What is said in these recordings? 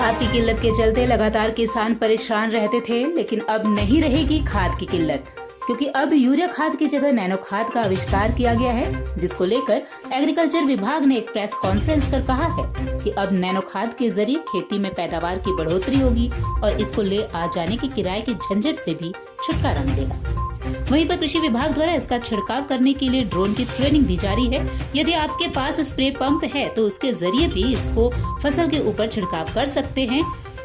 खाद की किल्लत के चलते लगातार किसान परेशान रहते थे, लेकिन अब नहीं रहेगी खाद की किल्लत, क्योंकि अब यूरिया खाद की जगह नैनो खाद का आविष्कार किया गया है, जिसको लेकर एग्रीकल्चर विभाग ने एक प्रेस कॉन्फ्रेंस कर कहा है कि अब नैनो खाद के जरिए खेती में पैदावार की बढ़ोतरी होगी और इसको ले आ जाने के किराए के झंझट से भी छुटकारा मिलेगा। वहीं पर कृषि विभाग द्वारा इसका छिड़काव करने के लिए ड्रोन की ट्रेनिंग दी जा रही है। यदि आपके पास स्प्रे पंप है तो उसके जरिए भी इसको फसल के ऊपर छिड़काव कर सकते हैं,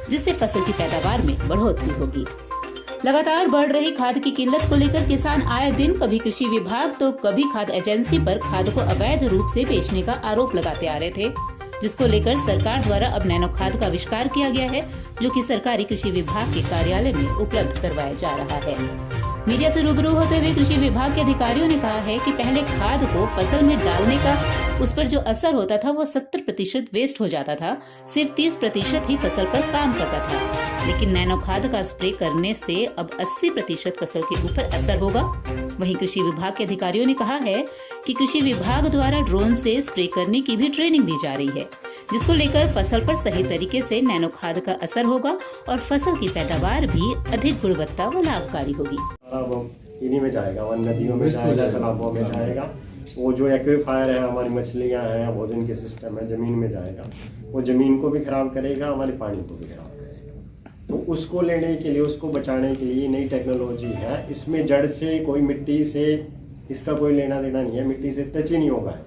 जिससे फसल की पैदावार में बढ़ोतरी होगी। लगातार बढ़ रही खाद की किल्लत को लेकर किसान आए दिन कभी कृषि विभाग तो कभी खाद एजेंसी पर खाद को अवैध रूप से बेचने का आरोप लगाते आ रहे थे, जिसको लेकर सरकार द्वारा अब नैनो खाद का आविष्कार किया गया है, जो कि सरकारी कृषि विभाग के कार्यालय में उपलब्ध करवाया जा रहा है। मीडिया से रूबरू होते हुए कृषि विभाग के अधिकारियों ने कहा है कि पहले खाद को फसल में डालने का उस पर जो असर होता था वो 70% वेस्ट हो जाता था, सिर्फ 30% ही फसल पर काम करता था। लेकिन नैनो खाद का स्प्रे करने से अब 80% फसल के ऊपर असर होगा। वहीं कृषि विभाग के अधिकारियों ने कहा है कि कृषि विभाग द्वारा ड्रोन से स्प्रे करने की भी ट्रेनिंग दी जा रही है, जिसको लेकर फसल पर सही तरीके से नैनो खाद का असर होगा और फसल की पैदावार भी अधिक गुणवत्ता व लाभकारी होगी। इन्हीं में जाएगा, वन नदियों में जाएगा, तालाबों में जाएगा। वो जो एक्वीफायर है, हमारी मछलियाँ हैं, भोजन के सिस्टम है, ज़मीन में जाएगा। वो ज़मीन को भी ख़राब करेगा, हमारे पानी को भी ख़राब करेगा। तो उसको लेने के लिए, उसको बचाने के लिए नई टेक्नोलॉजी है। इसमें जड़ से कोई मिट्टी से इसका कोई लेना देना नहीं है, मिट्टी से टच ही नहीं होगा।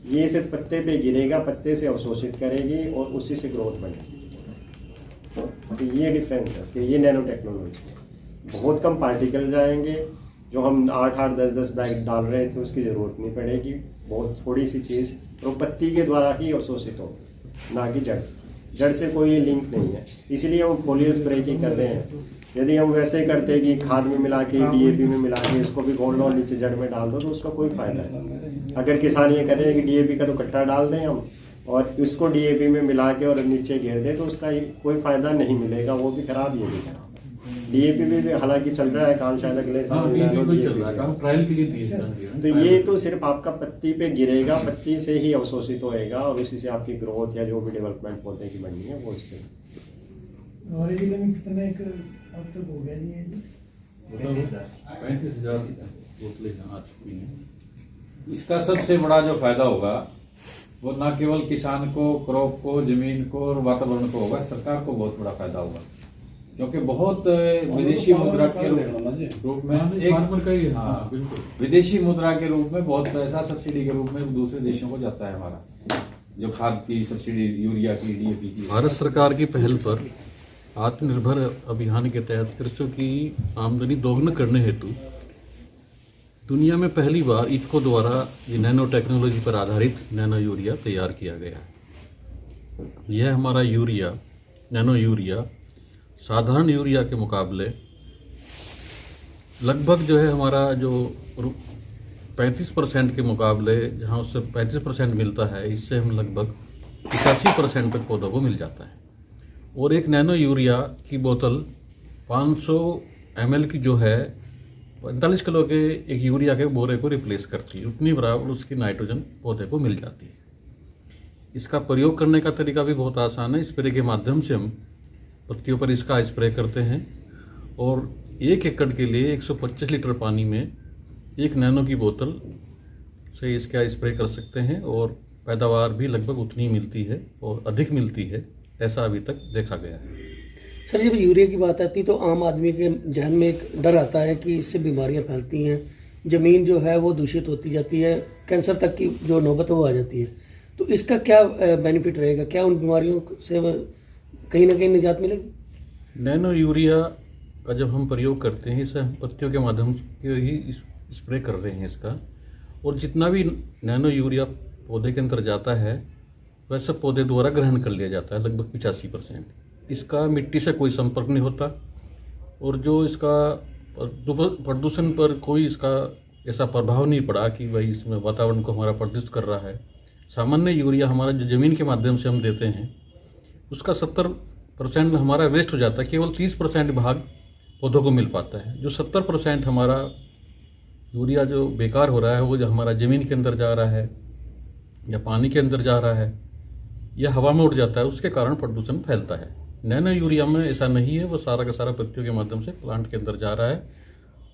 ये सिर्फ पत्ते पे गिरेगा, पत्ते से अवशोषित करेगी और उसी से ग्रोथ बनेगी। तो ये डिफरेंस है कि ये नैनो टेक्नोलॉजी है। बहुत कम पार्टिकल जाएंगे, जो हम 8-8, 10-10 बैग डाल रहे थे उसकी ज़रूरत नहीं पड़ेगी। बहुत थोड़ी सी चीज़ तो पत्ती के द्वारा ही अवशोषित होगी, ना कि जड़ से कोई ये लिंक नहीं है। इसलिए हम फोलियो स्प्रे की कर रहे हैं। यदि हम वैसे करते कि खाद में मिला के, DAP में मिला के इसको भी घोल लो, नीचे जड़ में डाल दो, तो उसका कोई फ़ायदा नहीं। अगर किसान ये करें कि DAP का तो कट्टा डाल दें हम और इसको DAP में मिला के और नीचे घेर दें, तो उसका कोई फ़ायदा नहीं मिलेगा, वो भी खराब, ये भी खराब। DAP भी हालांकि चल रहा है काम, शायद अगले साल ट्रायल के लिए। तो ये तो सिर्फ आपका पत्ती पे गिरेगा, पत्ती से ही अवशोषित होएगा और उसी से आपकी ग्रोथ या जो भी डेवलपमेंट पौधे की बननी है वो इससे। हमारे जिले में कितने अब तक हो गया जी? 35,000 बोतलें आ चुकी हैं। इसका सबसे बड़ा जो फायदा होगा वो न केवल किसान को, क्रॉप को, जमीन को और वातावरण को होगा, सरकार को बहुत बड़ा फायदा होगा, क्योंकि बहुत विदेशी मुद्रा के रूप में विदेशी मुद्रा के रूप में बहुत पैसा सब्सिडी के रूप में दूसरे देशों को जाता है हमारा, जो खाद की सब्सिडी, यूरिया की, DAP की। भारत सरकार की पहल पर आत्मनिर्भर अभियान के तहत कृषकों की आमदनी दोगुना करने हेतु दुनिया में पहली बार इफ्को द्वारा ये नैनो टेक्नोलॉजी पर आधारित नैनो यूरिया तैयार किया गया है। यह हमारा यूरिया, नैनो यूरिया साधारण यूरिया के मुकाबले लगभग जो है हमारा जो 35% के मुकाबले, जहाँ उससे 35% मिलता है, इससे हम लगभग 85% तक पौधों को मिल जाता है। और एक नैनो यूरिया की बोतल 500 ml की जो है 45 किलो के एक यूरिया के बोरे को रिप्लेस करती है। उतनी बराबर उसकी नाइट्रोजन पौधे को मिल जाती है। इसका प्रयोग करने का तरीका भी बहुत आसान है। स्प्रे के माध्यम से हम पत्तियों पर इसका स्प्रे करते हैं और 1 एकड़ के लिए 125 लीटर पानी में एक नैनो की बोतल से इसका स्प्रे कर सकते हैं और पैदावार भी लगभग उतनी मिलती है और अधिक मिलती है, ऐसा अभी तक देखा गया है। सर, जब यूरिया की बात आती है तो आम आदमी के जहन में एक डर आता है कि इससे बीमारियां फैलती हैं, ज़मीन जो है वो दूषित होती जाती है, कैंसर तक की जो नौबत वो आ जाती है। तो इसका क्या बेनिफिट रहेगा? क्या उन बीमारियों से कहीं ना कहीं निजात मिलेगी? नैनो यूरिया का जब हम प्रयोग करते हैं, इसे हम पत्तियों के माध्यम से ही स्प्रे कर रहे हैं इसका, और जितना भी नैनो यूरिया पौधे के अंदर जाता है वह सब पौधे द्वारा ग्रहण कर लिया जाता है, लगभग 85%। इसका मिट्टी से कोई संपर्क नहीं होता और जो इसका प्रदूषण पर कोई इसका ऐसा प्रभाव नहीं पड़ा कि भाई इसमें वातावरण को हमारा प्रदूषित कर रहा है। सामान्य यूरिया हमारा जो ज़मीन के माध्यम से हम देते हैं उसका 70% हमारा वेस्ट हो जाता है, केवल 30% भाग पौधों को मिल पाता है। जो 70% हमारा यूरिया जो बेकार हो रहा है वो जो हमारा ज़मीन के अंदर जा रहा है या पानी के अंदर जा रहा है, या हवा में उड़ जाता है, उसके कारण प्रदूषण फैलता है। नैनो यूरिया में ऐसा नहीं है, वो सारा का सारा पत्तियों के माध्यम से प्लांट के अंदर जा रहा है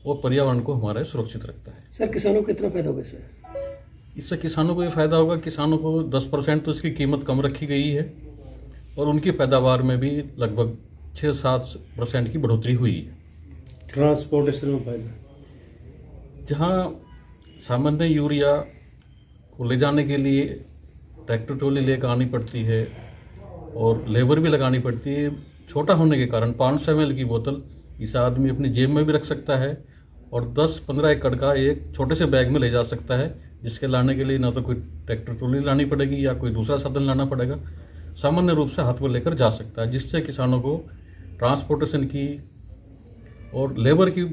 और पर्यावरण को हमारा सुरक्षित रखता है। सर किसानों को कितना फायदा होगा इससे? इससे किसानों को ये फायदा होगा, किसानों को 10% तो इसकी कीमत कम रखी गई है और उनकी पैदावार में भी लगभग 6-7% की बढ़ोतरी हुई है। ट्रांसपोर्टेशन में फायदा, जहाँ सामान्य यूरिया को ले जाने के लिए ट्रैक्टर ट्रॉली लेकर आनी पड़ती है और लेबर भी लगानी पड़ती है, छोटा होने के कारण 500 ml की बोतल इस आदमी अपनी जेब में भी रख सकता है और 10-15 एकड़ का एक छोटे से बैग में ले जा सकता है, जिसके लाने के लिए ना तो कोई ट्रैक्टर ट्रॉली लानी पड़ेगी या कोई दूसरा साधन लाना पड़ेगा, सामान्य रूप से हाथ में लेकर जा सकता है, जिससे किसानों को ट्रांसपोर्टेशन की और लेबर की